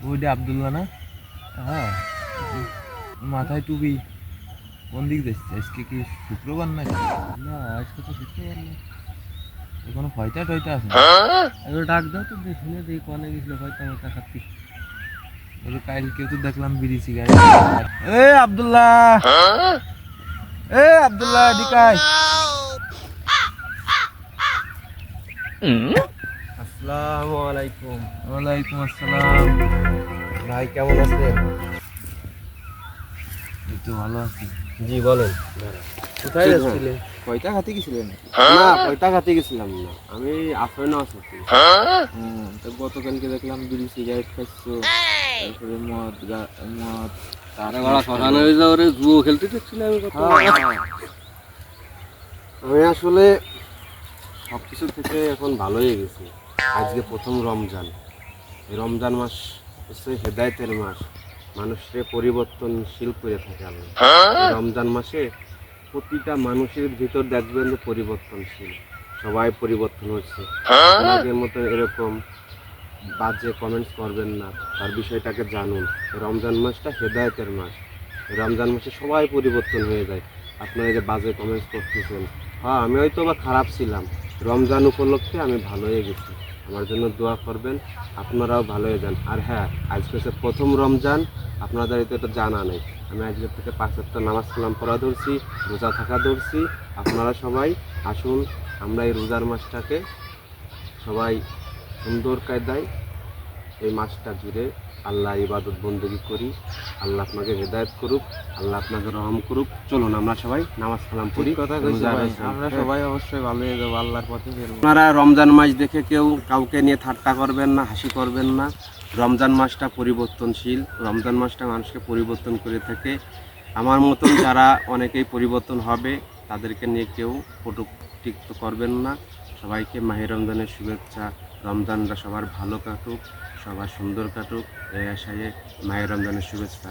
ওইটা আব্দুল্লাহ না? হ্যাঁ, মাথায় টুপি। কোন দিক যাচ্ছে আজকে? কি শুক্রবার নাকি? না আজকে তো শুক্রবার না। কোনো ফয়টা টয়টা আছে? এবার ডাক দাও তো শুনে দেখি কনে গেছিল হয়তো আমার কাছাচ্ছি। কালকে তো দেখলাম বিড়ি সিগারেট। এ আব্দুল্লাহ, এ আব্দুল্লাহ এদিকায়। আসসালামু আলাইকুম। ওয়ালাইকুম আসসালাম। ভাই কেমন আছেন? এই তো ভালো আছি। জি বলেন। কোথায় যাচ্ছিলেন? কয়টা খাতে গেছিলেন? না পয়তা খাতে গেছিলাম না, আমি আফরিন আছি। তো গতকালকে দেখলাম বিড়ি সিগারেট খাচ্ছো, তারপরে মদ সকালে হয়ে যাও রে, জুয়ো খেলতে দেখছিলাম আমি কত। আমি আসলে সব কিছু থেকে এখন ভালো হয়ে গেছি। আজকে প্রথম রমজান। এই রমজান মাস হচ্ছে হেদায়েতের মাস, মানুষের পরিবর্তনশীল করে থাকে আল্লাহ। এই রমজান মাসে প্রতিটা মানুষের ভিতর দেখবেন যে পরিবর্তনশীল, সবাই পরিবর্তন হচ্ছে। আগের মতো এরকম বাজে কমেন্টস করবেন না, তার বিষয়টাকে জানুন। রমজান মাসটা হেদায়েতের মাস। রমজান মাসে সবাই পরিবর্তন হয়ে যায়। আপনারা এই যে বাজে কমেন্টস করতেছেন, হ্যাঁ আমি হয়তো বা খারাপ ছিলাম, রমজান উপলক্ষে আমি ভালো হয়ে গেছি। আমার জন্য দোয়া করবেন, আপনারাও ভালো হয়ে যান। আর হ্যাঁ, আজকে হচ্ছে প্রথম রমজান, আপনাদের তো এটা জানা নেই। আমি আজকে থেকে 5 ওয়াক্ত নামাজ কালাম পড়া ধরছি, রোজা থাকা ধরছি। আপনারা সবাই আসুন, আমরা এই রোজার মাসটাকে সবাই সুন্দর কায়দায় এই মাসটা জুড়ে আল্লাহ ইবাদত বন্দেগী করি। আল্লাহ আপনাকে হেদায়েত করুক, আল্লাহ আপনাকে রহম করুক। চলুন আমরা সবাই নামাজ কালাম পড়ি। কথা কইছো ভাই, আমরা সবাই অবশ্যই ভালো হয়ে যাবো, আল্লাহর পথে ফিরবো। আপনারা রমজান মাস দেখে কেউ কাউকে নিয়ে ঠাট্টা করবেন না, হাসি করবেন না। রমজান মাসটা পরিবর্তনশীল, রমজান মাসটা মানুষকে পরিবর্তন করে থাকে। আমার মতন যারা অনেকেই পরিবর্তন হবে, তাদেরকে নিয়ে কেউ কটূক্তি করবেন না। সবাইকে মাহে রমজানের শুভেচ্ছা। রমজানটা সবার ভালো কাটুক, সবার সুন্দর কাটুক, এই আশায় মাহে রমজানের শুভেচ্ছা।